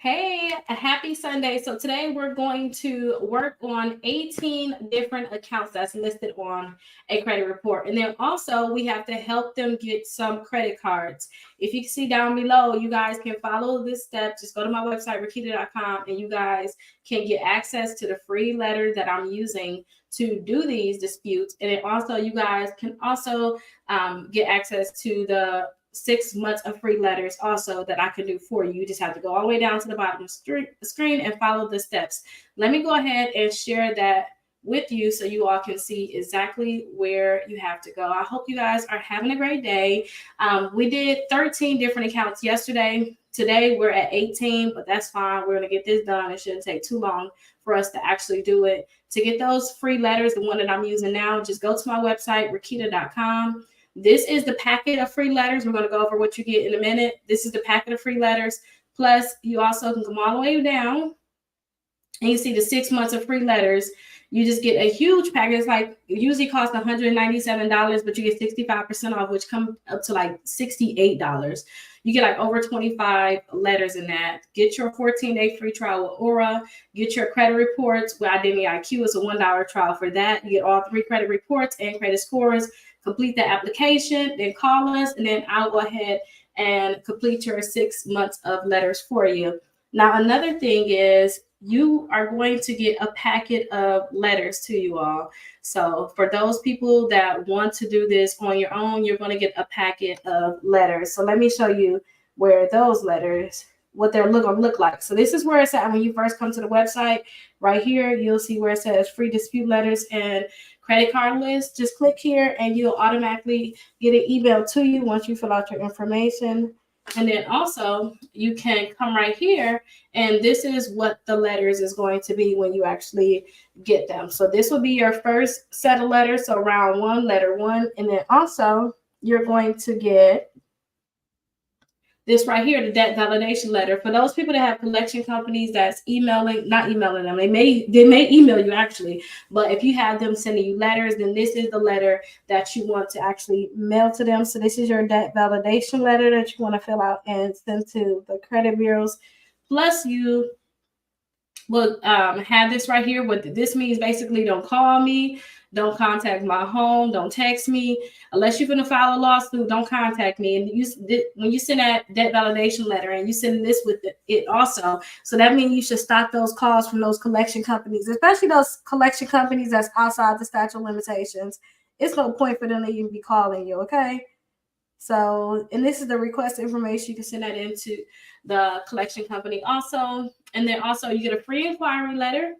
Hey, a happy Sunday. So today we're going to work on 18 different accounts that's listed on a credit report. And then also we have to help them get some credit cards. If you can see down below, you guys can follow this step. Just go to my website, rakita.com, and you guys can get access to the free letter that I'm using to do these disputes. And then also you guys can also get access to the 6 months of free letters also that I can do for you. You just have to go all the way down to the bottom of the screen and follow the steps. Let me go ahead and share that with you so you all can see exactly where you have to go. I hope you guys are having a great day. We did 13 different accounts yesterday. Today we're at 18, but that's fine. We're going to get this done. It shouldn't take too long for us to actually do it. To get those free letters, the one that I'm using now, just go to my website, rakita.com. This is the packet of free letters. We're going to go over what you get in a minute. This is the packet of free letters. Plus, you also can come all the way down and you see the 6 months of free letters. You just get a huge package. It's like it usually costs $197, but you get 65% off, which comes up to like $68. You get like over 25 letters in that. Get your 14-day free trial with Aura. Get your credit reports with Identity IQ. It's a $1 trial for that. You get all 3 credit reports and credit scores. Complete the application, then call us, and then I'll go ahead and complete your 6 months of letters for you. Now, another thing is you are going to get a packet of letters to you all. So for those people that want to do this on your own, you're going to get a packet of letters. So let me show you where those letters, what they're going to look like. So this is where it's at when you first come to the website. Right here, you'll see where it says free dispute letters and credit card list. Just click here and you'll automatically get an email to you once you fill out your information. And then also you can come right here and this is what the letters is going to be when you actually get them. So this will be your first set of letters. So round 1, letter 1. And then also you're going to get this right here, the debt validation letter. For those people that have collection companies that's not emailing them, they may email you actually, but if you have them sending you letters, then this is the letter that you want to actually mail to them. So this is your debt validation letter that you want to fill out and send to the credit bureaus. Plus you will have this right here. What this means basically, don't call me, don't contact my home, don't text me. Unless you're going to file a lawsuit, don't contact me. And when you send that debt validation letter and you send this with it also, so that means you should stop those calls from those collection companies, especially those collection companies that's outside the statute of limitations. It's no point for them to even be calling you, okay? So, and this is the request information. You can send that into the collection company also. And then also you get a free inquiry letter,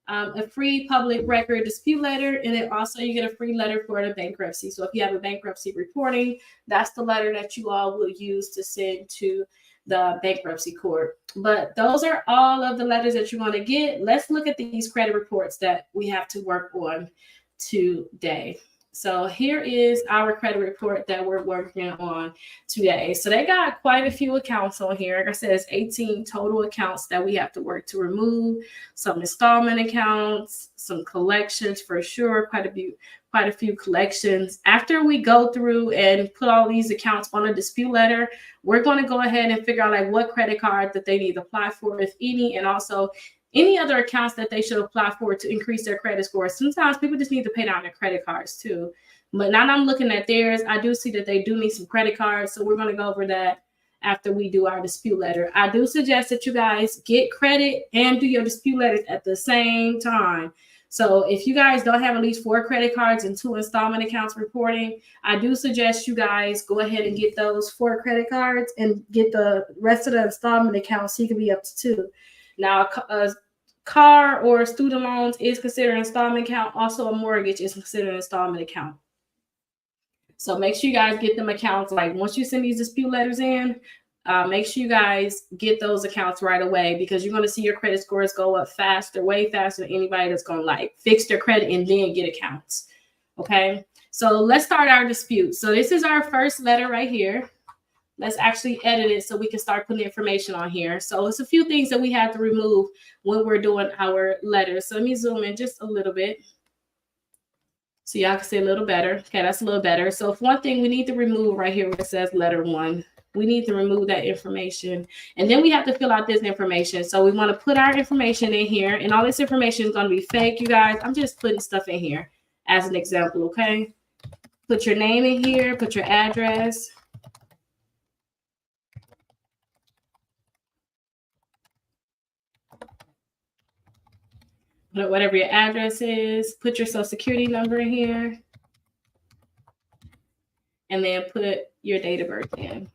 a free public record dispute letter, and then also you get a free letter for the bankruptcy. So if you have a bankruptcy reporting, that's the letter that you all will use to send to the bankruptcy court. But those are all of the letters that you're going to get. Let's look at these credit reports that we have to work on today. So here is our credit report that we're working on today. So they got quite a few accounts on here. Like I said, it's 18 total accounts that we have to work to remove. Some installment accounts, some collections for sure, quite a few collections. After we go through and put all these accounts on a dispute letter, we're going to go ahead and figure out like what credit card that they need to apply for, if any, and also any other accounts that they should apply for to increase their credit score. Sometimes people just need to pay down their credit cards too. But now I'm looking at theirs, I do see that they do need some credit cards. So we're going to go over that after we do our dispute letter. I do suggest that you guys get credit and do your dispute letters at the same time. So if you guys don't have at least 4 credit cards and 2 installment accounts reporting, I do suggest you guys go ahead and get those 4 credit cards and get the rest of the installment accounts so you can be up to 2. Now, a car or student loans is considered an installment account. Also, a mortgage is considered an installment account. So make sure you guys get them accounts. Like once you send these dispute letters in, make sure you guys get those accounts right away, because you're going to see your credit scores go up faster, way faster than anybody that's going to like fix their credit and then get accounts. Okay, so let's start our dispute. So this is our first letter right here. Let's actually edit it so we can start putting information on here. So it's a few things that we have to remove when we're doing our letters. So let me zoom in just a little bit so y'all can see a little better. Okay, that's a little better. So if one thing we need to remove right here where it says letter 1. We need to remove that information. And then we have to fill out this information. So we want to put our information in here, and all this information is going to be fake, you guys. I'm just putting stuff in here as an example, okay? Put your name in here, put your address. Whatever your address is, put your social security number in here, and then put your date of birth in.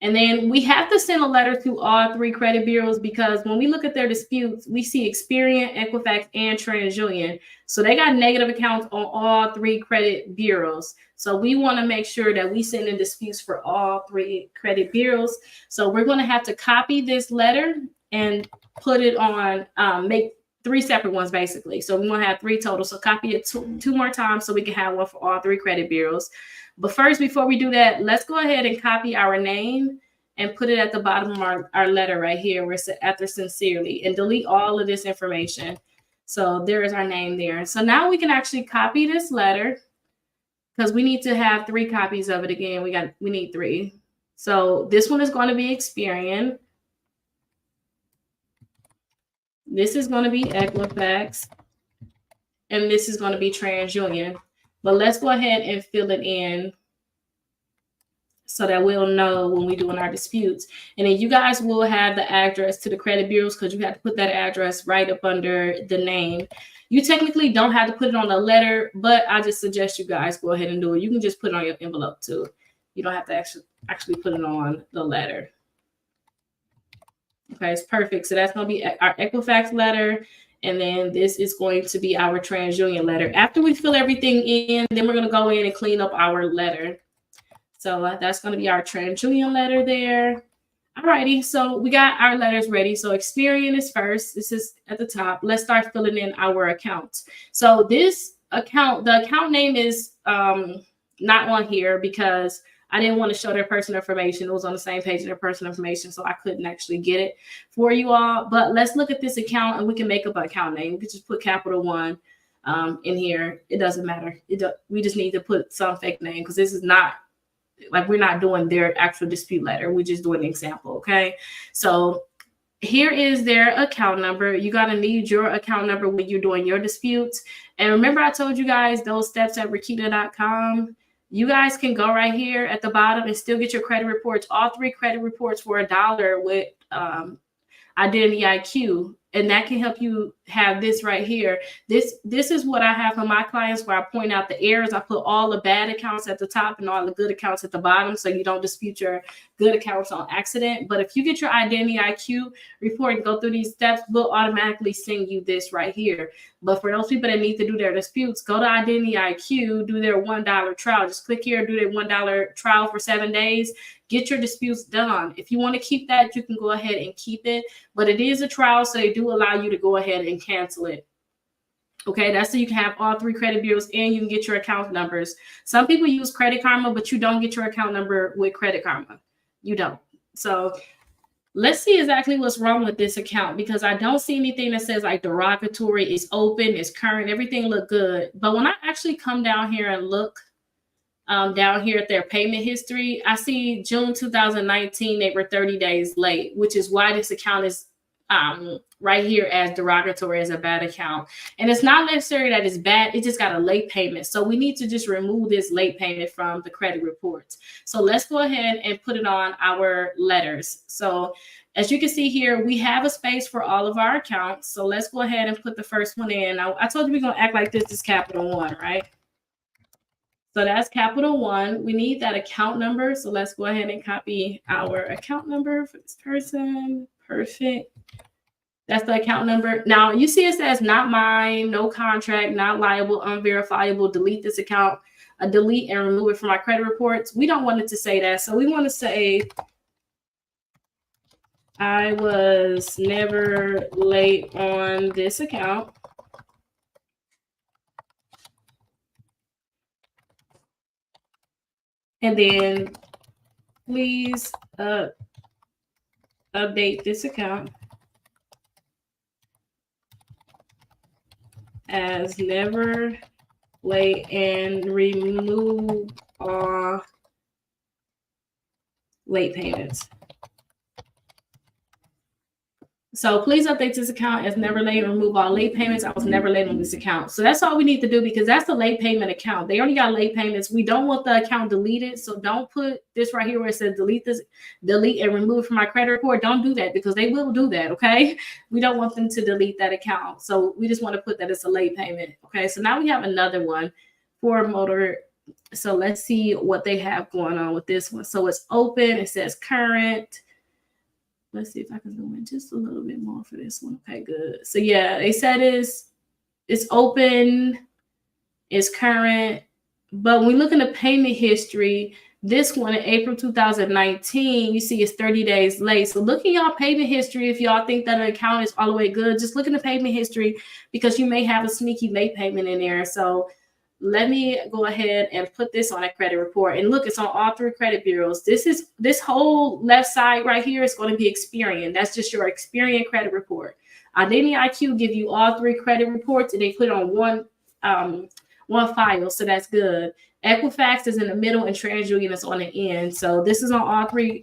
And then we have to send a letter to all 3 credit bureaus, because when we look at their disputes, we see Experian, Equifax, and TransUnion. So they got negative accounts on all 3 credit bureaus. So we want to make sure that we send in disputes for all 3 credit bureaus. So we're going to have to copy this letter and put it on, make 3 separate ones basically. So we want to have 3 total. So copy it two more times so we can have one for all 3 credit bureaus. But first, before we do that, let's go ahead and copy our name and put it at the bottom of our letter right here where it's after sincerely, and delete all of this information. So there is our name there. So now we can actually copy this letter, because we need to have 3 copies of it again. We need 3. So this one is going to be Experian. This is going to be Equifax. And this is going to be TransUnion. But let's go ahead and fill it in so that we'll know when we're doing our disputes. And then you guys will have the address to the credit bureaus, because you have to put that address right up under the name. You technically don't have to put it on the letter, but I just suggest you guys go ahead and do it. You can just put it on your envelope too. You don't have to actually put it on the letter. Okay, it's perfect. So that's going to be our Equifax letter. And then this is going to be our TransUnion letter. After we fill everything in, then we're going to go in and clean up our letter. So that's going to be our TransUnion letter there. Alrighty, so we got our letters ready. So Experian is first. This is at the top. Let's start filling in our accounts. So this account, the account name is not on here because I didn't want to show their personal information. It was on the same page as their personal information, so I couldn't actually get it for you all. But let's look at this account, and we can make up an account name. We could just put Capital One in here. It doesn't matter. We just need to put some fake name, because this is not, like, we're not doing their actual dispute letter. We're just doing an example, okay? So here is their account number. You got to need your account number when you're doing your disputes. And remember, I told you guys those steps at Rakita.com. You guys can go right here at the bottom and still get your credit reports, all 3 credit reports for $1 with Identity IQ. And that can help you have this right here. This is what I have for my clients, where I point out the errors. I put all the bad accounts at the top and all the good accounts at the bottom, so you don't dispute your good accounts on accident. But if you get your Identity IQ report and go through these steps, we'll automatically send you this right here. But for those people that need to do their disputes, go to Identity IQ, do their $1 trial. Just click here, do their $1 trial for 7 days. Get your disputes done. If you want to keep that, you can go ahead and keep it. But it is a trial, so they do allow you to go ahead and cancel it. Okay, that's so you can have all 3 credit bureaus and you can get your account numbers. Some people use Credit Karma, but you don't get your account number with Credit Karma. You don't. So let's see exactly what's wrong with this account, because I don't see anything that says like derogatory, it's open, it's current, everything look good. But when I actually come down here and look down here at their payment history, I see June 2019, they were 30 days late, which is why this account is right here as derogatory, as a bad account. And it's not necessarily that it's bad, it just got a late payment. So we need to just remove this late payment from the credit reports. So let's go ahead and put it on our letters. So as you can see here, we have a space for all of our accounts. So let's go ahead and put the first one in. Now, I told you we're going to act like this is Capital One, right? So that's Capital One. We need that account number. So let's go ahead and copy our account number for this person. Perfect. That's the account number. Now you see it says not mine, no contract, not liable, unverifiable, delete this account, delete and remove it from my credit reports. We don't want it to say that. So we want to say, I was never late on this account. And then please update this account as never late and remove all late payments. So please update this account as never late and remove all late payments. I was never late on this account. So that's all we need to do because that's a late payment account. They already got late payments. We don't want the account deleted. So don't put this right here where it says delete and remove from my credit report. Don't do that because they will do that. Okay. We don't want them to delete that account. So we just want to put that as a late payment. Okay. So now we have another one for motor. So let's see what they have going on with this one. So it's open. It says current. Let's see if I can zoom in just a little bit more for this one. Okay, good. So yeah, they said it's open, it's current. But when we look in the payment history, this one in April 2019, you see it's 30 days late. So look at y'all payment history. If y'all think that an account is all the way good, just look in the payment history because you may have a sneaky late payment in there. So let me go ahead and put this on a credit report. And look, it's on all 3 credit bureaus. This whole left side right here is going to be Experian. That's just your Experian credit report. Identity IQ give you all 3 credit reports and they put it on one file. So that's good. Equifax is in the middle and TransUnion is on the end. So this is on all 3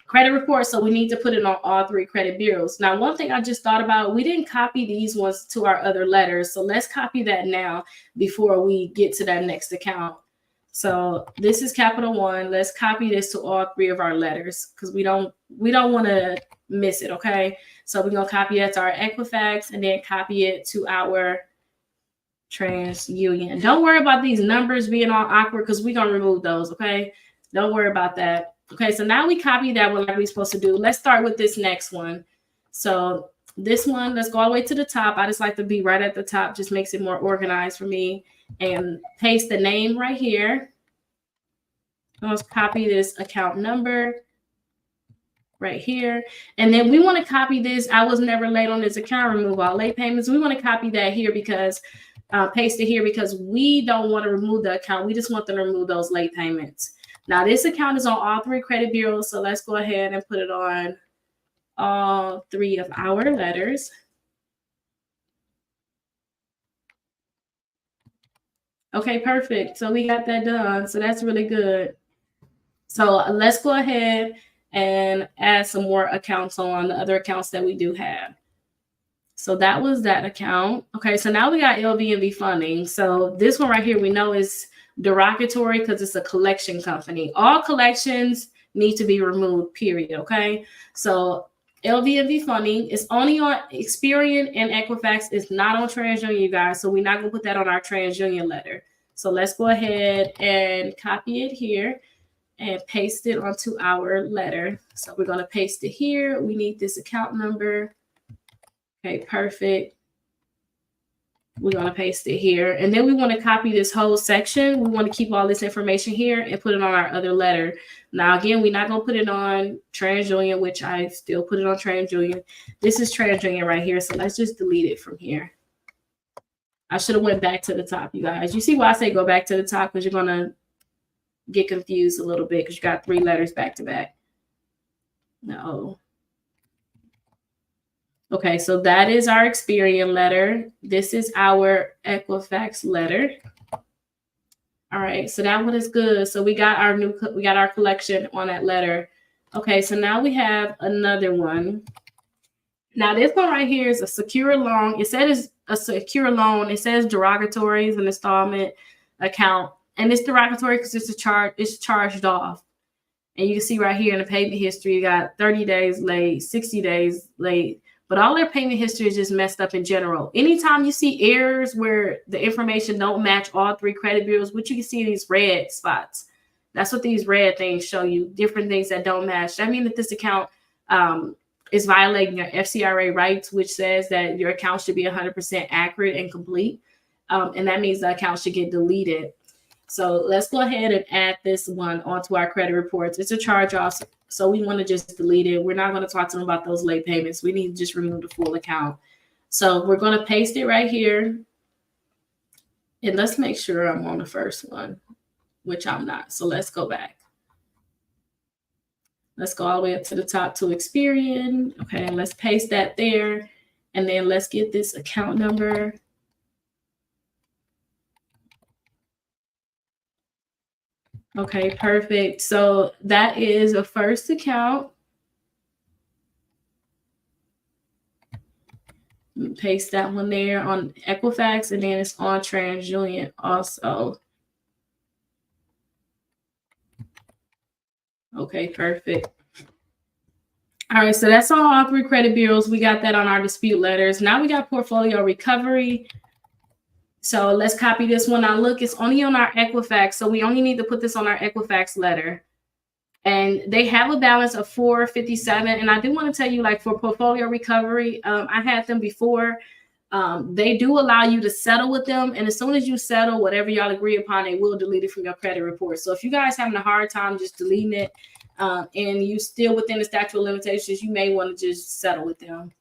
credit reports, so we need to put it on all 3 credit bureaus. Now, one thing I just thought about, we didn't copy these ones to our other letters, so let's copy that now before we get to that next account. So this is Capital One. Let's copy this to all 3 of our letters because we don't want to miss it. Okay, so we're gonna copy that to our Equifax and then copy it to our TransUnion. Don't worry about these numbers being all awkward because we're gonna remove those. Okay, don't worry about that. Okay, so now we copy that one like we're supposed to do. Let's start with this next one. So this one, let's go all the way to the top. I just like to be right at the top, just makes it more organized for me. And paste the name right here. Let's copy this account number right here. And then we want to copy this. I was never late on this account, remove all late payments. We want to copy that here because paste it here because we don't want to remove the account. We just want them to remove those late payments. Now, this account is on all 3 credit bureaus, so let's go ahead and put it on all 3 of our letters. Okay, perfect. So we got that done. So that's really good. So let's go ahead and add some more accounts on the other accounts that we do have. So that was that account. Okay, so now we got LVNV funding. So this one right here, we know is derogatory because it's a collection company. All collections need to be removed, period. Okay, so LVNV funding is only on Experian and Equifax. It's not on TransUnion, you guys. So we're not gonna put that on our TransUnion letter. So let's go ahead and copy it here and paste it onto our letter. So we're gonna paste it here. We need this account number. Okay, perfect. We're going to paste it here. And then we want to copy this whole section. We want to keep all this information here and put it on our other letter. Now, again, we're not going to put it on TransUnion, which I still put it on TransUnion. This is TransUnion right here. So let's just delete it from here. I should have went back to the top, you guys. You see why I say go back to the top? Because you're going to get confused a little bit because you got 3 letters back to back. No. Okay, so that is our Experian letter. This is our Equifax letter. All right, so that one is good. So we got our collection on that letter. Okay, so now we have another one. Now this one right here is a secure loan. It says a secure loan. It says derogatory is an installment account, and it's derogatory because it's charged off. And you can see right here in the payment history, you got 30 days late, 60 days late. But all their payment history is just messed up in general. Anytime you see errors where the information don't match all 3 credit bureaus, which you can see these red spots. That's what these red things show you, different things that don't match. That means that this account is violating your FCRA rights, which says that your account should be 100% accurate and complete. And that means the account should get deleted. So let's go ahead and add this one onto our credit reports. It's a charge off. So we want to just delete it. We're not going to talk to them about those late payments. We need to just remove the full account. So we're going to paste it right here. And let's make sure I'm on the first one, which I'm not. So let's go back. Let's go all the way up to the top to Experian. Okay, and let's paste that there. And then let's get this account number. Okay, perfect. So that is a first account. Paste that one there on Equifax, and then it's on TransUnion also. Okay, perfect. All right, so that's on all three credit bureaus. We got that on our dispute letters. Now we got portfolio recovery. So let's copy this one. Now look, it's only on our Equifax. So we only need to put this on our Equifax letter. And they have a balance of 457. And I do want to tell you, like for portfolio recovery, I had them before. They do allow you to settle with them. And as soon as you settle, whatever y'all agree upon, they will delete it from your credit report. So if you guys having a hard time just deleting it, and you still within the statute of limitations, you may want to just settle with them.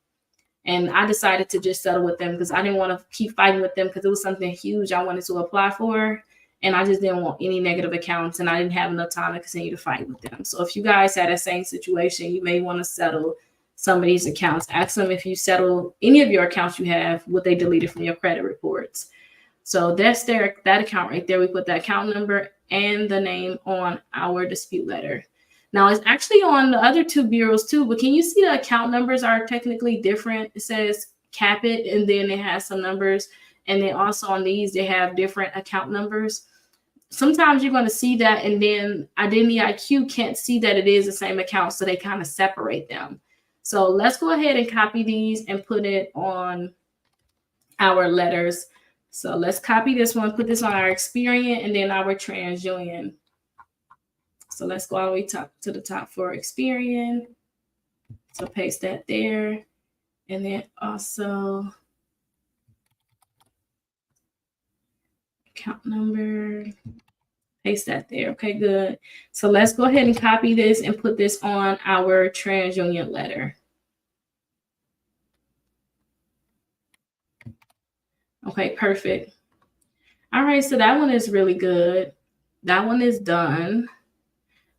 And I decided to just settle with them because I didn't want to keep fighting with them because it was something huge I wanted to apply for. And I just didn't want any negative accounts, and I didn't have enough time to continue to fight with them. So if you guys had that same situation, you may want to settle some of these accounts. Ask them if you settle any of your accounts you have, would they delete it from your credit reports? So that's that account right there. We put the account number and the name on our dispute letter. Now it's actually on the other two bureaus too, but can you see the account numbers are technically different? It says Capit, and then it has some numbers. And then also on these, they have different account numbers. Sometimes you're going to see that, and then Identity IQ can't see that it is the same account, so they kind of separate them. So let's go ahead and copy these and put it on our letters. So let's copy this one, put this on our Experian, and then our TransUnion. So let's go all the way to the top for Experian. So paste that there. And then also account number, paste that there. Okay, good. So let's go ahead and copy this and put this on our TransUnion letter. Okay, perfect. All right, so that one is really good. That one is done.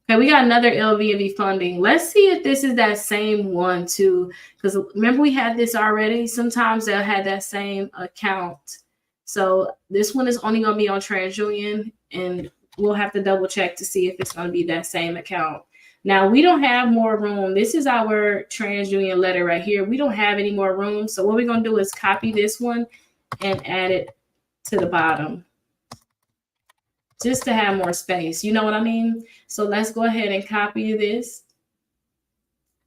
Okay, we got another LVNV funding. Let's see if this is that same one too, because remember we had this already. Sometimes they'll have that same account. So this one is only going to be on TransUnion, and we'll have to double check to see if it's going to be that same account. Now we don't have more room. This is our TransUnion letter right here. We don't have any more room. So what we're going to do is copy this one and add it to the bottom, just to have more space. You know what I mean? So let's go ahead and copy this,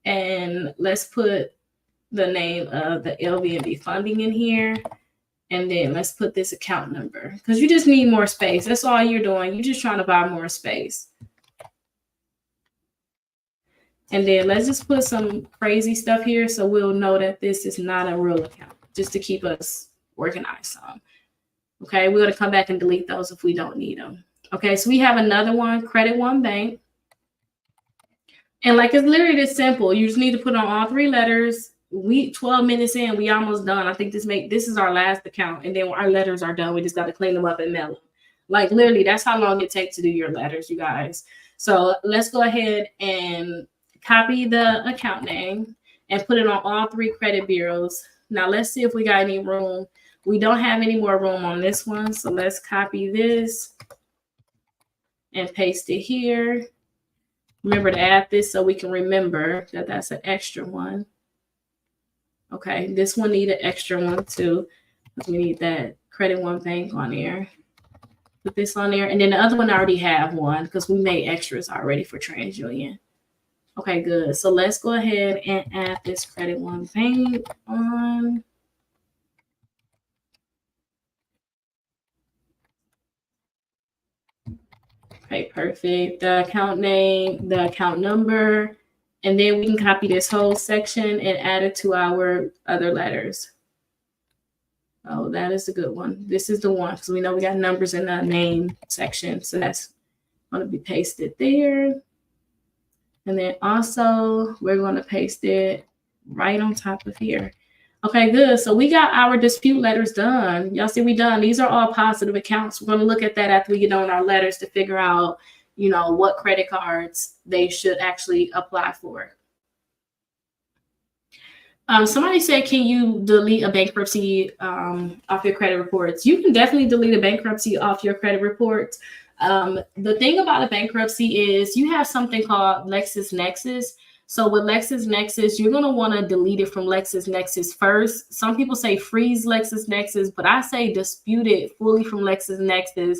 and let's put the name of the LVNV funding in here. And then let's put this account number, because you just need more space. That's all you're doing. You're just trying to buy more space. And then let's just put some crazy stuff here so we'll know that this is not a real account, just to keep us organized some. Okay, we're going to come back and delete those if we don't need them. Okay, so we have another one, Credit One Bank. And like, it's literally this simple. You just need to put on all three letters. 12 minutes in, we almost done. I think this is our last account, and then our letters are done. We just got to clean them up and mail them. Like literally, that's how long it takes to do your letters, you guys. So let's go ahead and copy the account name and put it on all three credit bureaus. Now let's see if we got any room. We don't have any more room on this one, so let's copy this and paste it here. Remember to add this so we can remember that that's an extra one. Okay, this one need an extra one too. We need that Credit One Bank on there. Put this on there. And then the other one I already have one because we made extras already for TransUnion. Okay, good. So let's go ahead and add this Credit One Bank on. Okay, perfect. The account name, the account number, and then we can copy this whole section and add it to our other letters. Oh, that is a good one. This is the one because we know we got numbers in the name section. So that's going to be pasted there. And then also we're going to paste it right on top of here. Okay, good. So we got our dispute letters done. Y'all see we done. These are all positive accounts. We're going to look at that after we get on our letters to figure out, you know, what credit cards they should actually apply for. Somebody said, can you delete a bankruptcy off your credit reports? You can definitely delete a bankruptcy off your credit reports. The thing about a bankruptcy is you have something called LexisNexis. So with LexisNexis, you're going to want to delete it from LexisNexis first. Some people say freeze LexisNexis, but I say dispute it fully from LexisNexis.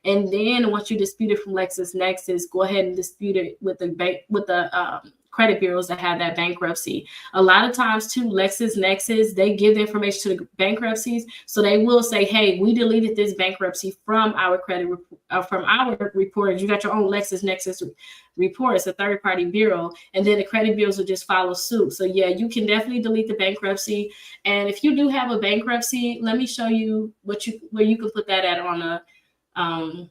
And then once you dispute it from LexisNexis, go ahead and dispute it with the bank, with the credit bureaus that have that bankruptcy. A lot of times too, LexisNexis, they give the information to the bankruptcies. So they will say, hey, we deleted this bankruptcy from our from our report. You got your own LexisNexis report. It's a third party bureau. And then the credit bureaus will just follow suit. So yeah, you can definitely delete the bankruptcy. And if you do have a bankruptcy, let me show you where you can put that at on a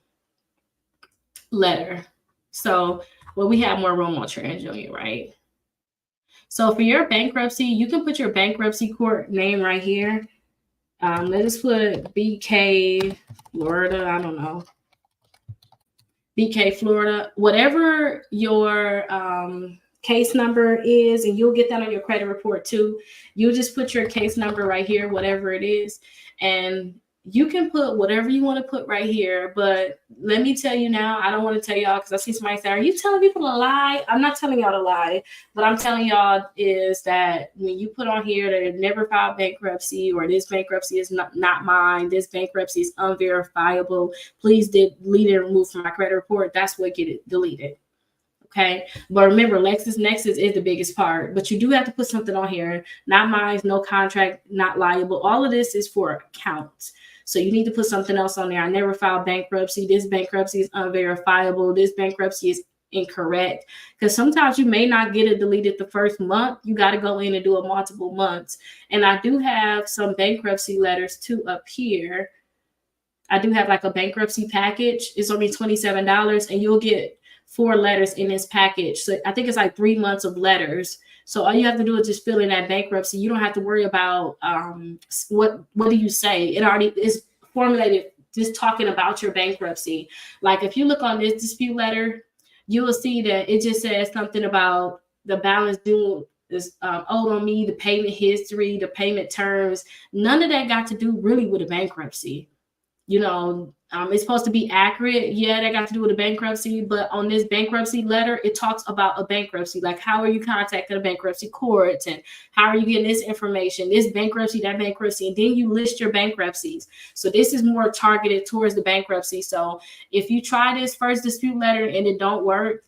letter. So we have more room on TransUnion, right? So for your bankruptcy, you can put your bankruptcy court name right here. Let's put BK Florida. I don't know. BK Florida, whatever your case number is, and you'll get that on your credit report too. You just put your case number right here, whatever it is, and you can put whatever you want to put right here. But let me tell you now, I don't want to tell y'all because I see somebody say, are you telling people to lie? I'm not telling y'all to lie, but I'm telling y'all is that when you put on here that never filed bankruptcy, or this bankruptcy is not mine, this bankruptcy is unverifiable, please delete and remove from my credit report, that's what get it deleted. Okay. But remember, LexisNexis is the biggest part, but you do have to put something on here. Not mine, no contract, not liable. All of this is for accounts. So you need to put something else on there. I never filed bankruptcy. This bankruptcy is unverifiable. This bankruptcy is incorrect. Because sometimes you may not get it deleted the first month. You got to go in and do it multiple months. And I do have some bankruptcy letters too up here. I do have like a bankruptcy package. It's only $27 and you'll get 4 letters in this package. So I think it's like 3 months of letters. So all you have to do is just fill in that bankruptcy. You don't have to worry about what do you say. It already is formulated just talking about your bankruptcy. Like if you look on this dispute letter, you will see that it just says something about the balance due is owed on me, the payment history, the payment terms. None of that got to do really with a bankruptcy. You know, it's supposed to be accurate. Yeah, that got to do with a bankruptcy, but on this bankruptcy letter, it talks about a bankruptcy. Like, how are you contacting a bankruptcy court, and how are you getting this information, this bankruptcy, that bankruptcy, and then you list your bankruptcies. So this is more targeted towards the bankruptcy. So if you try this first dispute letter and it don't work,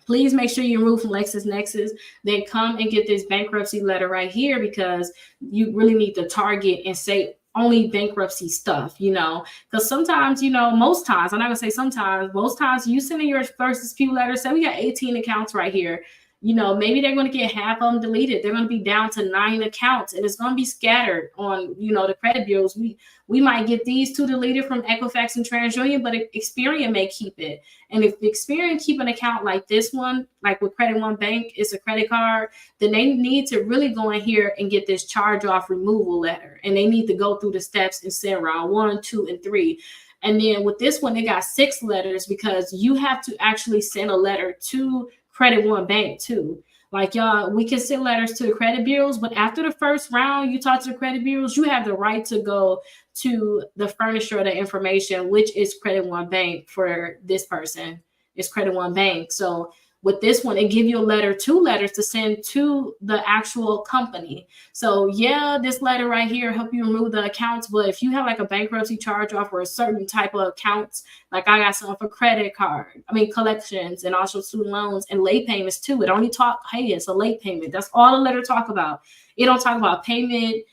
please make sure you remove from LexisNexis, then come and get this bankruptcy letter right here, because you really need to target and say only bankruptcy stuff, you know, because sometimes, you know, most times, I'm not gonna say sometimes, most times you send in your first dispute letter, say we got 18 accounts right here, you know, maybe they're going to get half of them deleted. They're going to be down to 9 accounts, and it's going to be scattered on, you know, the credit bureaus. We might get these 2 deleted from Equifax and TransUnion, but Experian may keep it. And if Experian keep an account like this one, like with Credit One Bank, it's a credit card, then they need to really go in here and get this charge off removal letter. And they need to go through the steps and send round 1, 2, and 3. And then with this one, they got 6 letters, because you have to actually send a letter to Credit One Bank too. Like, y'all, we can send letters to the credit bureaus, but after the first round, you talk to the credit bureaus, you have the right to go to the furnisher of the information, which is Credit One Bank for this person. It's Credit One Bank. So with this one, they give you a letter, 2 letters to send to the actual company. So yeah, this letter right here help you remove the accounts. But if you have like a bankruptcy charge off or a certain type of accounts, like I got some for credit card, collections, and also student loans and late payments too. It only talk, hey, it's a late payment. That's all the letter talk about. It don't talk about payment,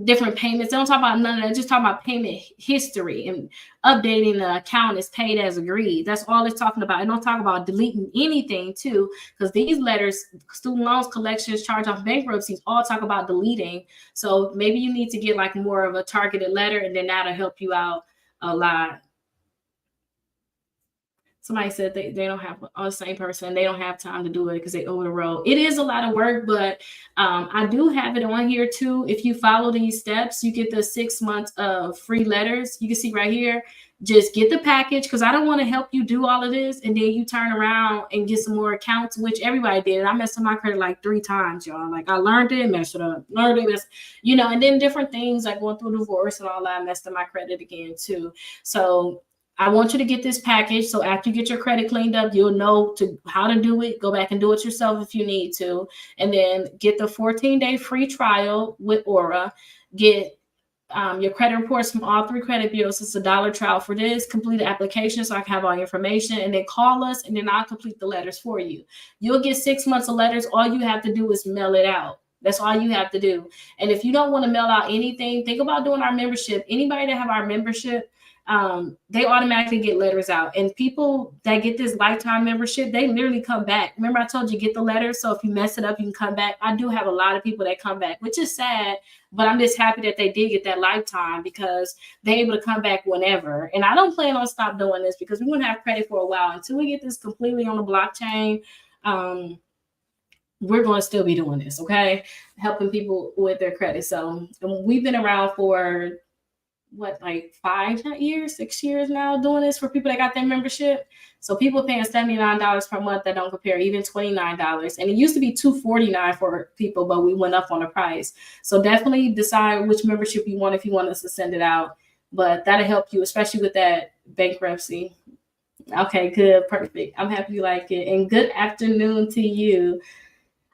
different payments. They don't talk about none of that. Just talk about payment history and updating the account is paid as agreed. That's all it's talking about. It don't talk about deleting anything too, because these letters, student loans, collections, charge off, bankruptcies, all talk about deleting. So maybe you need to get like more of a targeted letter, and then that'll help you out a lot. Somebody said they don't have the same person. They don't have time to do it because they over the road. It is a lot of work, but I do have it on here too. If you follow these steps, you get the 6 months of free letters. You can see right here. Just get the package, because I don't want to help you do all of this, and then you turn around and get some more accounts, which everybody did. And I messed up my credit like 3 times, y'all. Like, I learned it, messed it up, learned it, and then different things like going through divorce and all that, I messed up my credit again too. So I want you to get this package. So after you get your credit cleaned up, you'll know how to do it. Go back and do it yourself if you need to. And then get the 14-day free trial with Aura. Get your credit reports from all 3 credit bureaus. It's $1 trial for this. Complete the application so I can have all your information, and then call us, and then I'll complete the letters for you. You'll get 6 months of letters. All you have to do is mail it out. That's all you have to do. And if you don't want to mail out anything, think about doing our membership. Anybody that have our membership, they automatically get letters out. And people that get this lifetime membership, they literally come back. Remember I told you get the letters, so if you mess it up, you can come back. I do have a lot of people that come back, which is sad, but I'm just happy that they did get that lifetime because they're able to come back whenever. And I don't plan on stop doing this because we're going to have credit for a while until we get this completely on the blockchain. We're going to still be doing this, okay? Helping people with their credit. So we've been around for like 6 years now doing this for people that got their membership. So people paying $79 per month that don't compare, even $29. And it used to be $249 for people, but we went up on the price. So definitely decide which membership you want if you want us to send it out. But that'll help you, especially with that bankruptcy. Okay, good, perfect. I'm happy you like it. And good afternoon to you.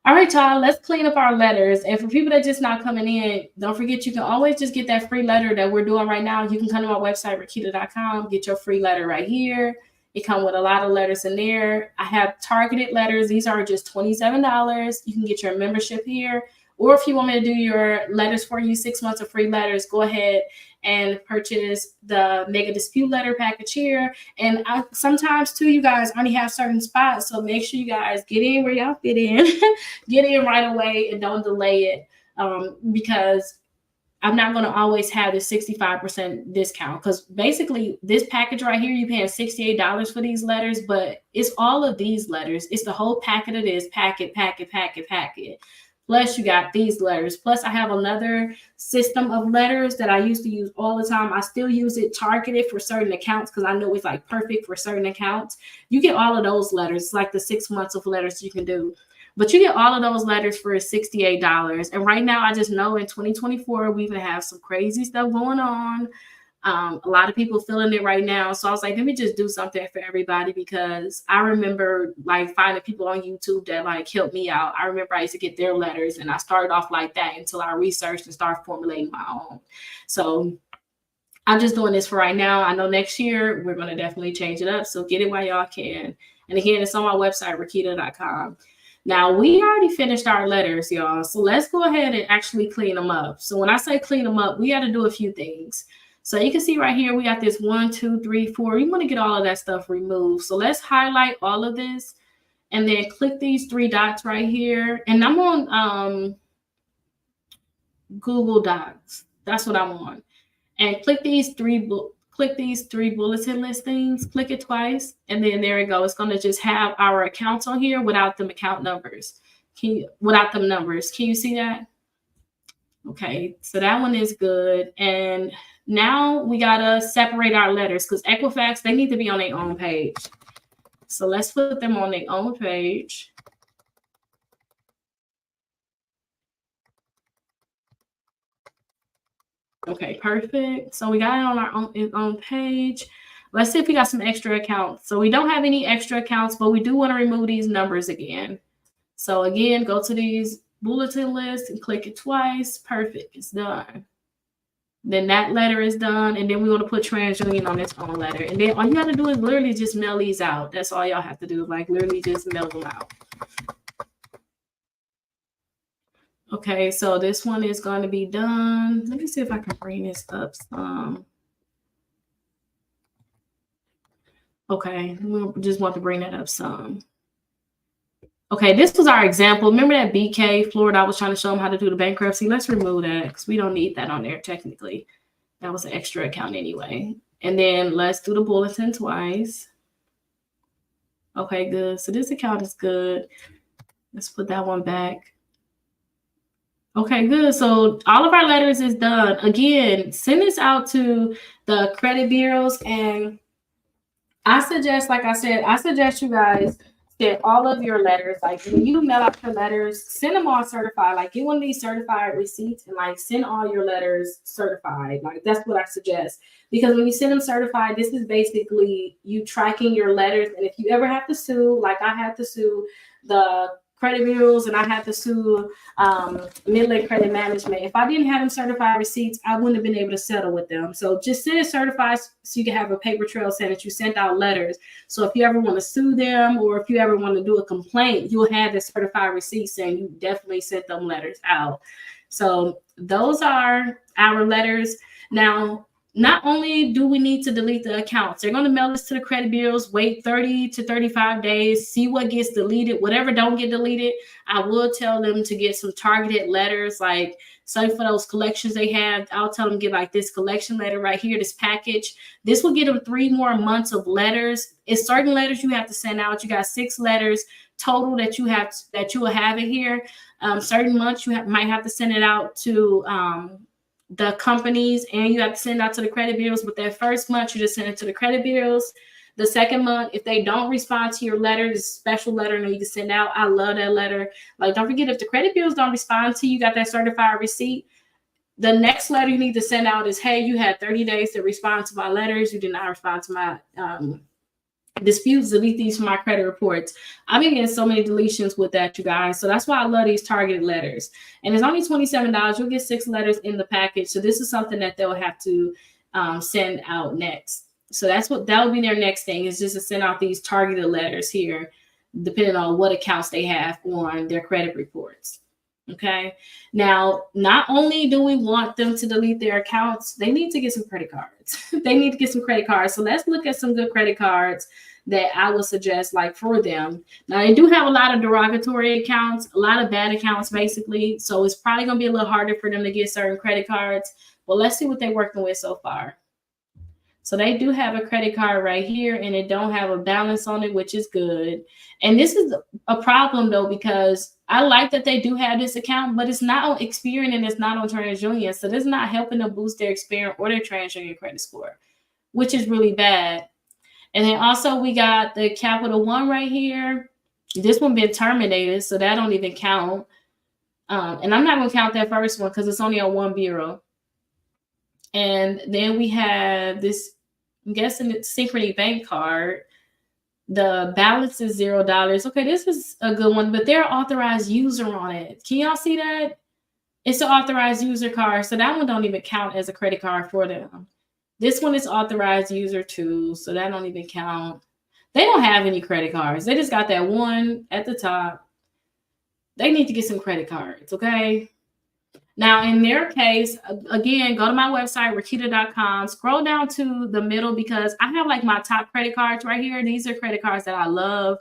All right, y'all, let's clean up our letters. And for people that just not coming in, don't forget you can always just get that free letter that we're doing right now. You can come to my website, Rakita.com, get your free letter right here. It comes with a lot of letters in there. I have targeted letters. These are just $27. You can get your membership here. Or if you want me to do your letters for you, 6 months of free letters, go ahead and purchase the Mega Dispute Letter package here. And sometimes, too, you guys only have certain spots. So make sure you guys get in where y'all fit in. Get in right away and don't delay it because I'm not going to always have the 65% discount because basically this package right here, you're paying $68 for these letters, but it's all of these letters. It's the whole packet of this packet. Plus you got these letters. Plus I have another system of letters that I used to use all the time. I still use it targeted for certain accounts because I know it's like perfect for certain accounts. You get all of those letters. It's like the 6 months of letters you can do. But you get all of those letters for $68. And right now I just know in 2024, we're going to have some crazy stuff going on. A lot of people feeling it right now. So I was like, let me just do something for everybody because I remember like finding people on YouTube that like helped me out. I remember I used to get their letters and I started off like that until I researched and started formulating my own. So I'm just doing this for right now. I know next year we're going to definitely change it up. So get it while y'all can. And again, it's on my website, Rakita.com. Now, we already finished our letters, y'all. So let's go ahead and actually clean them up. So when I say clean them up, we got to do a few things. So you can see right here, we got this 1, 2, 3, 4. You want to get all of that stuff removed. So let's highlight all of this and then click these 3 dots right here. And I'm on Google Docs. That's what I'm on. And click these three bulletin listings. Click it twice. And then there we go. It's going to just have our accounts on here without them account numbers. Without them numbers. Can you see that? Okay, so that one is good. And now we gotta separate our letters because Equifax, they need to be on their own page. So let's put them on their own page. Okay, perfect. So we got it on our own page. Let's see if we got some extra accounts. So we don't have any extra accounts, but we do want to remove these numbers again. So again, go to these bulletin lists and click it twice. Perfect, it's done. Then that letter is done. And then we want to put TransUnion on its own letter. And then all you got to do is literally just mail these out. That's all y'all have to do. Like literally just mail them out. Okay, so this one is going to be done. Let me see if I can bring this up some. Okay, we just want to bring that up some. Okay, this was our example. Remember that BK, Florida, I was trying to show them how to do the bankruptcy. Let's remove that because we don't need that on there technically. That was an extra account anyway. And then let's do the bulletin twice. Okay, good. So this account is good. Let's put that one back. Okay, good. So all of our letters is done. Again, send this out to the credit bureaus. And I suggest, like I said, I suggest you guys send all of your letters. Like when you mail out your letters, send them all certified. Like get one of these certified receipts and like send all your letters certified. Like that's what I suggest. Because when you send them certified, this is basically you tracking your letters. And if you ever have to sue, like I had to sue the credit bureaus and I had to sue Midland Credit Management. If I didn't have them certified receipts, I wouldn't have been able to settle with them. So just send it certified so you can have a paper trail saying that you sent out letters. So if you ever want to sue them or if you ever want to do a complaint, you'll have the certified receipt saying you definitely sent them letters out. So those are our letters. Now, not only do we need to delete the accounts, they're going to mail this to the credit bureaus, wait 30 to 35 days, see what gets deleted. Whatever don't get deleted, I will tell them to get some targeted letters, like say for those collections they have, I'll tell them get like this collection letter right here, this package. This will get them 3 more months of letters. It's certain letters you have to send out. You got 6 letters total that you will have it here. Certain months you might have to send it out to the companies, and you have to send out to the credit bureaus. But that first month, you just send it to the credit bureaus. The second month, if they don't respond to your letter, this special letter that you can send out. I love that letter. Like, don't forget, if the credit bureaus don't respond to you, got that certified receipt, the next letter you need to send out is, hey, you had 30 days to respond to my letters. You did not respond to my disputes, delete these from my credit reports. I've been getting so many deletions with that, you guys. So that's why I love these targeted letters. And it's only $27. You'll get 6 letters in the package. So this is something that they'll have to send out next. So that will be their next thing, is just to send out these targeted letters here, depending on what accounts they have on their credit reports. Okay. Now, not only do we want them to delete their accounts, they need to get some credit cards. They need to get some credit cards. So let's look at some good credit cards that I would suggest, like, for them. Now, they do have a lot of derogatory accounts, a lot of bad accounts, basically. So it's probably going to be a little harder for them to get certain credit cards. But let's see what they're working with so far. So they do have a credit card right here, and it don't have a balance on it, which is good. And this is a problem, though, because I like that they do have this account, but it's not on Experian and it's not on TransUnion. So this is not helping them boost their Experian or their TransUnion credit score, which is really bad. And then also we got the Capital One right here. This one been terminated, so that don't even count. And I'm not going to count that first one because it's only on one bureau. And then we have this, I'm guessing it's Synchrony Bank card. The balance is $0. Okay, this is a good one, but they're authorized user on it. Can y'all see that? It's an authorized user card, so that one don't even count as a credit card for them. This one is authorized user too, so that don't even count. They don't have any credit cards. They just got that one at the top. They need to get some credit cards, okay? Now, in their case, again, go to my website, Rakita.com, scroll down to the middle because I have like my top credit cards right here. These are credit cards that I love.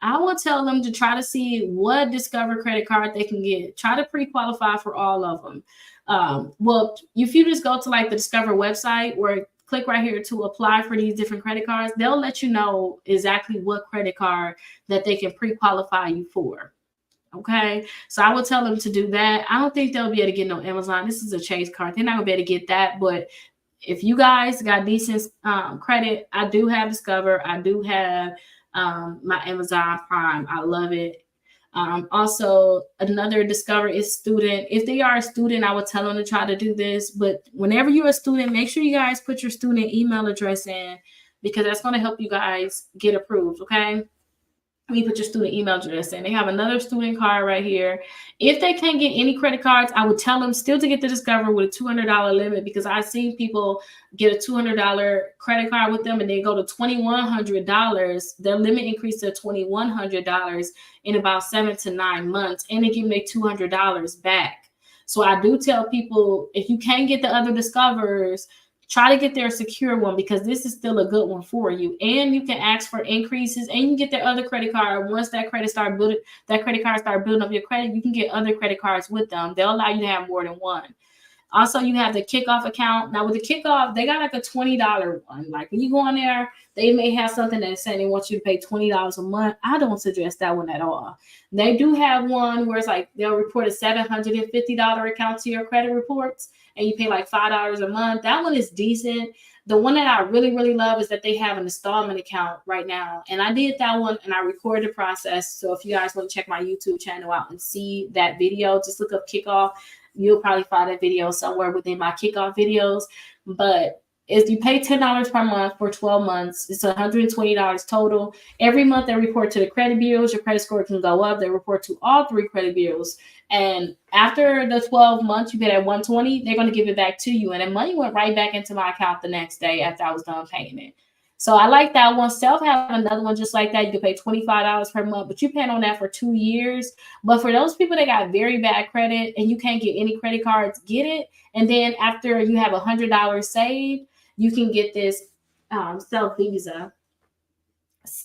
I will tell them to try to see what Discover credit card they can get. Try to pre-qualify for all of them. Well, if you just go to like the Discover website or click right here to apply for these different credit cards, they'll let you know exactly what credit card that they can pre-qualify you for. Okay, so I will tell them to do that. I don't think they'll be able to get no Amazon. This is a Chase card. They're not gonna be able to get that. But if you guys got decent credit, I do have Discover. I do have my Amazon Prime. I love it. Also, another Discover is student. If they are a student, I would tell them to try to do this. But whenever you're a student, make sure you guys put your student email address in because that's going to help you guys get approved. Okay. You put your student email address in. They have another student card right here. If they can't get any credit cards, I would tell them still to get the Discover with a $200 limit because I've seen people get a $200 credit card with them and they go to $2,100. Their limit increased to $2,100 in about 7 to 9 months, and they give me $200 back. So I do tell people, if you can't get the other Discovers, try to get their secure one because this is still a good one for you. And you can ask for increases and you can get their other credit card. Once that credit card start building up your credit, you can get other credit cards with them. They'll allow you to have more than one. Also, you have the Kickoff account. Now with the Kickoff, they got like a $20 one. Like when you go on there, they may have something that's saying they want you to pay $20 a month. I don't suggest that one at all. They do have one where it's like they'll report a $750 account to your credit reports and you pay like $5 a month. That one is decent. The one that I really, really love is that they have an installment account right now. And I did that one and I recorded the process. So if you guys want to check my YouTube channel out and see that video, just look up Kickoff. You'll probably find a video somewhere within my Kickoff videos. But if you pay $10 per month for 12 months, it's $120 total. Every month they report to the credit bureaus. Your credit score can go up. They report to all 3 credit bureaus. And after the 12 months, you get at 120, they're going to give it back to you. And the money went right back into my account the next day after I was done paying it. So I like that one. Self have another one just like that. You can pay $25 per month, but you're paying on that for 2 years. But for those people that got very bad credit and you can't get any credit cards, get it. And then after you have $100 saved, you can get this Self Visa.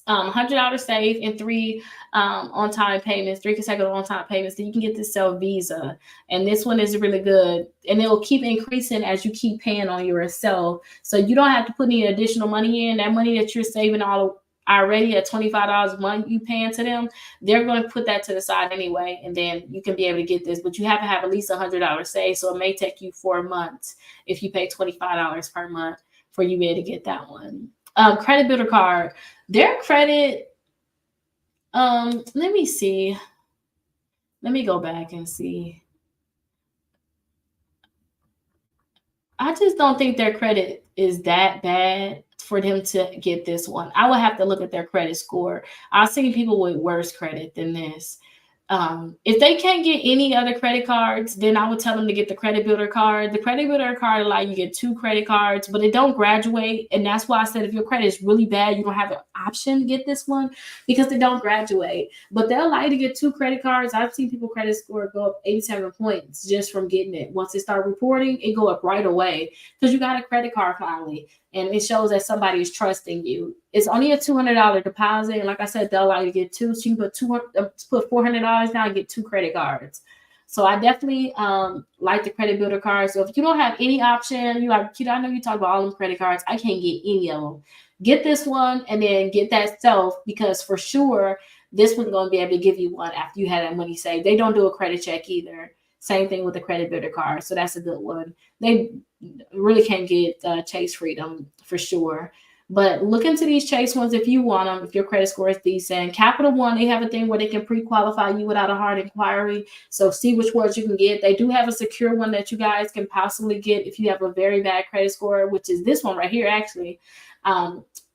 $100 saved and 3 on-time payments, 3 consecutive on-time payments. Then you can get this Self Visa, and this one is really good, and it will keep increasing as you keep paying on yourself. So you don't have to put any additional money in. That money that you're saving already at $25 a month you paying to them, they're going to put that to the side anyway, and then you can be able to get this. But you have to have at least $100 saved, so it may take you 4 months if you pay $25 per month for you to be able to get that one. Credit builder card, their credit, let me see. Let me go back and see. I just don't think their credit is that bad for them to get this one. I would have to look at their credit score. I've seen people with worse credit than this. If they can't get any other credit cards, then I would tell them to get the credit builder card. The credit builder card allows you to get 2 credit cards, but it don't graduate. And that's why I said if your credit is really bad, you don't have an option to get this one because they don't graduate. But they'll allow you to get 2 credit cards. I've seen people credit score go up 87 points just from getting it. Once they start reporting, it go up right away because you got a credit card finally. And it shows that somebody is trusting you. It's only a $200 deposit. And like I said, they'll allow you to get 2. So you can put $400 down and get 2 credit cards. So I definitely like the credit builder card. So if you don't have any option, you like, I know you talk about all them credit cards. I can't get any of them. Get this one and then get that Self, because for sure, this one's going to be able to give you one after you had that money saved. They don't do a credit check either. Same thing with the credit builder card. So that's a good one. They really can't get Chase Freedom for sure. But look into these Chase ones if you want them, if your credit score is decent. Capital One, they have a thing where they can pre-qualify you without a hard inquiry. So see which ones you can get. They do have a secure one that you guys can possibly get if you have a very bad credit score, which is this one right here, actually.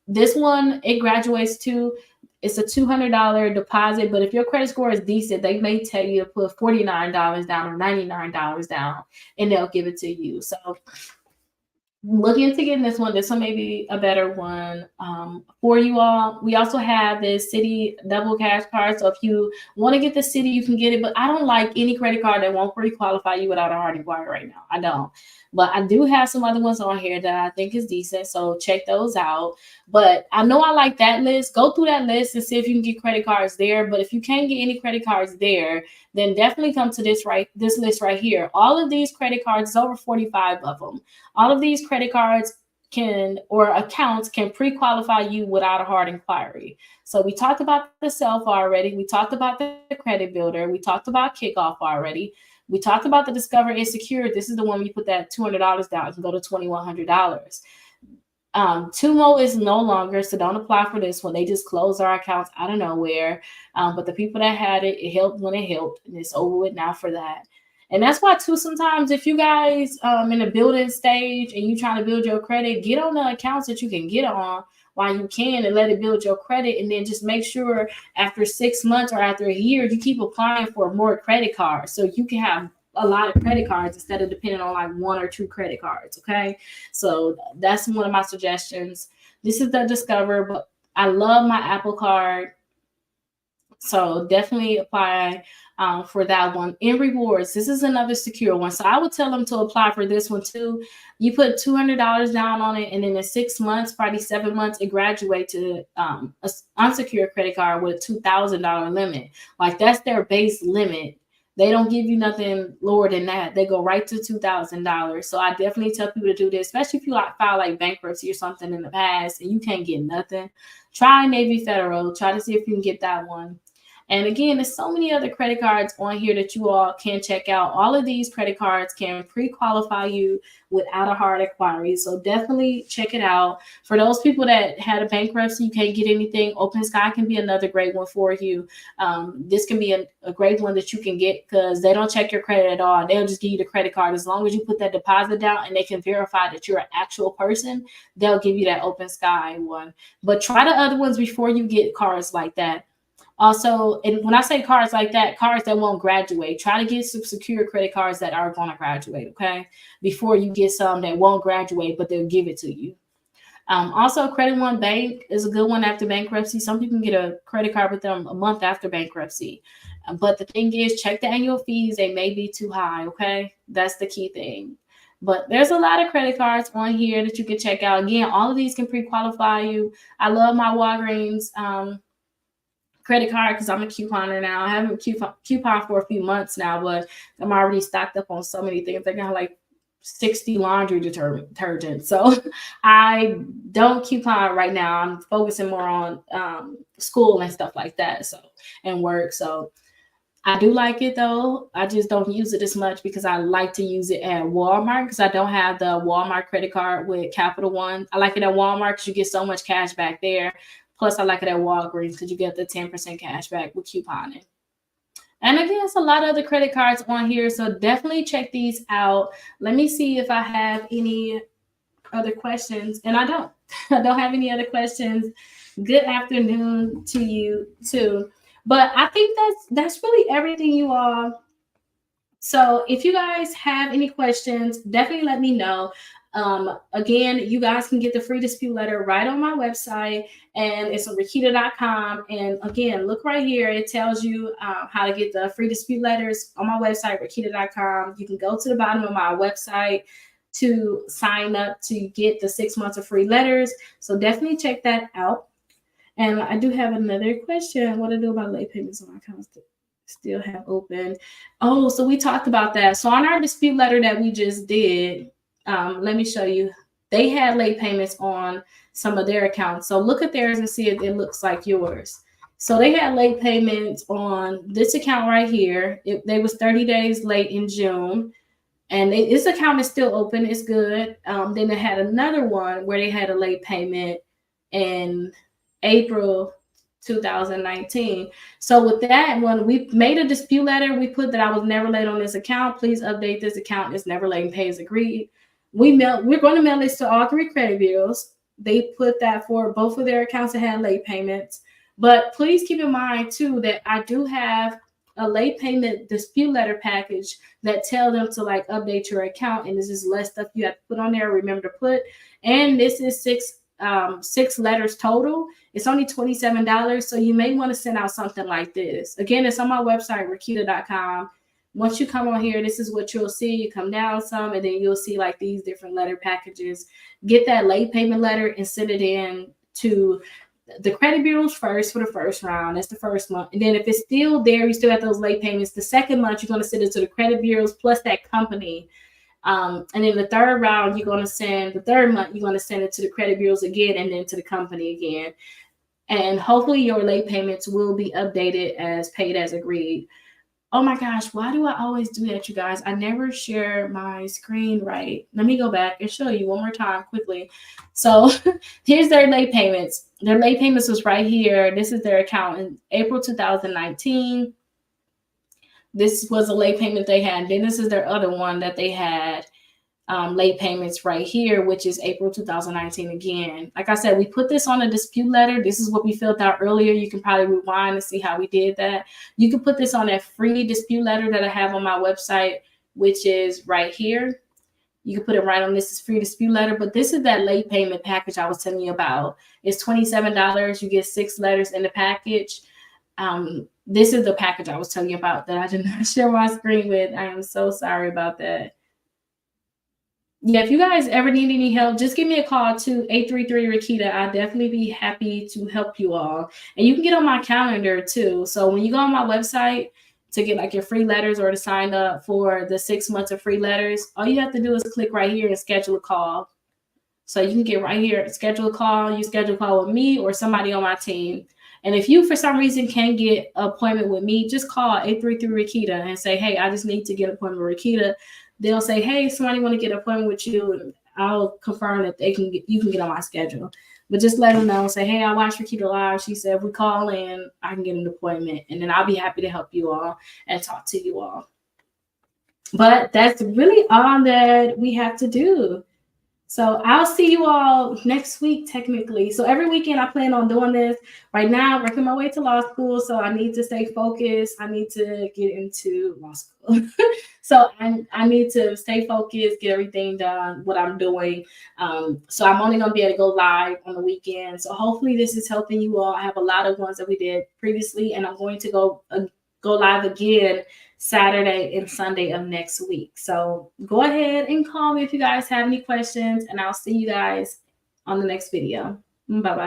This one, it graduates to, it's a $200 deposit, but if your credit score is decent, they may tell you to put $49 down or $99 down, and they'll give it to you. So look into getting this one. This one may be a better one for you all. We also have this Citi Double Cash card. So if you want to get the Citi, you can get it. But I don't like any credit card that won't pre-qualify you without a hard inquiry right now. I don't. But I do have some other ones on here that I think is decent. So check those out. But I know I like that list. Go through that list and see if you can get credit cards there. But if you can't get any credit cards there, then definitely come to this list right here. All of these credit cards, over 45 of them. All of these credit cards accounts can pre-qualify you without a hard inquiry. So we talked about the Self already. We talked about the credit builder. We talked about Kickoff already. We talked about the Discover Insecure. This is the one we put that $200 down. You can go to $2,100. Tumo is no longer, so don't apply for this one. They just closed our accounts out of nowhere. But the people that had it, it helped when it helped, and it's over with now for that. And that's why, too, sometimes if you guys in the building stage and you trying to build your credit, get on the accounts that you can get on while you can and let it build your credit. And then just make sure after 6 months or after a year, you keep applying for more credit cards so you can have a lot of credit cards instead of depending on like 1 or 2 credit cards. Okay. So that's one of my suggestions. This is the Discover, but I love my Apple Card. So definitely apply for that one. In Rewards, this is another secure one. So I would tell them to apply for this one too. You put $200 down on it, and then in 6 months, probably 7 months, it graduates to an unsecured credit card with a $2,000 limit. Like that's their base limit. They don't give you nothing lower than that. They go right to $2,000. So I definitely tell people to do this, especially if you file like bankruptcy or something in the past and you can't get nothing. Try Navy Federal. Try to see if you can get that one. And again, there's so many other credit cards on here that you all can check out. All of these credit cards can pre-qualify you without a hard inquiry. So definitely check it out. For those people that had a bankruptcy, you can't get anything, Open Sky can be another great one for you. This can be a great one that you can get because they don't check your credit at all. They'll just give you the credit card. As long as you put that deposit down and they can verify that you're an actual person, they'll give you that Open Sky one. But try the other ones before you get cards like that. Also, and when I say cards like that, cards that won't graduate, try to get some secure credit cards that are going to graduate, okay? Before you get some that won't graduate, but they'll give it to you. Also, Credit One Bank is a good one after bankruptcy. Some people can get a credit card with them a month after bankruptcy. But the thing is, check the annual fees. They may be too high, okay? That's the key thing. But there's a lot of credit cards on here that you can check out. Again, all of these can pre-qualify you. I love my Walgreens credit card because I'm a couponer now. I haven't couponed for a few months now, but I'm already stocked up on so many things. I got like 60 laundry detergent. So I don't coupon right now. I'm focusing more on school and stuff like that. So, and work. So I do like it though. I just don't use it as much because I like to use it at Walmart because I don't have the Walmart credit card with Capital One. I like it at Walmart because you get so much cash back there. Plus, I like it at Walgreens because you get the 10% cash back with couponing. And again, it's a lot of other credit cards on here, so definitely check these out. Let me see if I have any other questions. And I don't. I don't have any other questions. Good afternoon to you too. But I think that's really everything, you all. So if you guys have any questions, definitely let me know. Again, you guys can get the free dispute letter right on my website, and it's on Rakita.com. And again, look right here. It tells you how to get the free dispute letters on my website, Rakita.com. You can go to the bottom of my website to sign up to get the 6 months of free letters. So definitely check that out. And I do have another question. What to do about late payments on my accounts that still have open? Oh, so we talked about that. So on our dispute letter that we just did, let me show you. They had late payments on some of their accounts. So look at theirs and see if it looks like yours. So they had late payments on this account right here. They was 30 days late in June. And this account is still open. It's good. Then they had another one where they had a late payment in April 2019. So with that one, we made a dispute letter. We put that I was never late on this account. Please update this account. It's never late and pay as agreed. We're going to mail this to all 3 credit bureaus. They put that for both of their accounts that had late payments. But please keep in mind too that I do have a late payment dispute letter package that tell them to like update your account, and this is less stuff you have to put on there. Remember to put, and this is 6 letters total. It's only $27, so you may want to send out something like this. Again, it's on my website, Rakita.com. Once you come on here, this is what you'll see. You come down some, and then you'll see like these different letter packages. Get that late payment letter and send it in to the credit bureaus first for the first round. That's the first month. And then if it's still there, you still have those late payments. The second month, you're going to send it to the credit bureaus plus that company. And then the third round, you're going to send the third month, you're going to send it to the credit bureaus again, and then to the company again. And hopefully your late payments will be updated as paid as agreed. Oh my gosh, why do I always do that, you guys? I never share my screen right. Let me go back and show you one more time quickly. So here's their late payments. Their late payments was right here. This is their account in April 2019. This was a late payment they had. Then this is their other one that they had late payments right here, which is April 2019 again. Like I said, we put this on a dispute letter. This is what we filled out earlier. You can probably rewind and see how we did that. You can put this on that free dispute letter that I have on my website, which is right here. You can put it right on this free dispute letter, but this is that late payment package I was telling you about. It's $27. You get 6 letters in the package. This is the package I was telling you about that I did not share my screen with. I am so sorry about that. Yeah, if you guys ever need any help, just give me a call to 833-RAKITA. I'll definitely be happy to help you all. And you can get on my calendar too. So when you go on my website to get like your free letters or to sign up for the 6 months of free letters, all you have to do is click right here and schedule a call. So you can get right here, schedule a call. You schedule a call with me or somebody on my team. And if you, for some reason, can't get an appointment with me, just call 833-RAKITA and say, hey, I just need to get an appointment with Rakita. They'll say, hey, somebody want to get an appointment with you. And I'll confirm that you can get on my schedule. But just let them know, say, hey, I watched Rakita live. She said, if we call in, I can get an appointment. And then I'll be happy to help you all and talk to you all. But that's really all that we have to do. So I'll see you all next week, technically. So every weekend I plan on doing this. Right now, I'm working my way to law school, so I need to stay focused. I need to get into law school. So I need to stay focused, get everything done, what I'm doing. So I'm only going to be able to go live on the weekend. So hopefully this is helping you all. I have a lot of ones that we did previously, and I'm going to go live again Saturday and Sunday of next week. So go ahead and call me if you guys have any questions, and I'll see you guys on the next video. Bye-bye.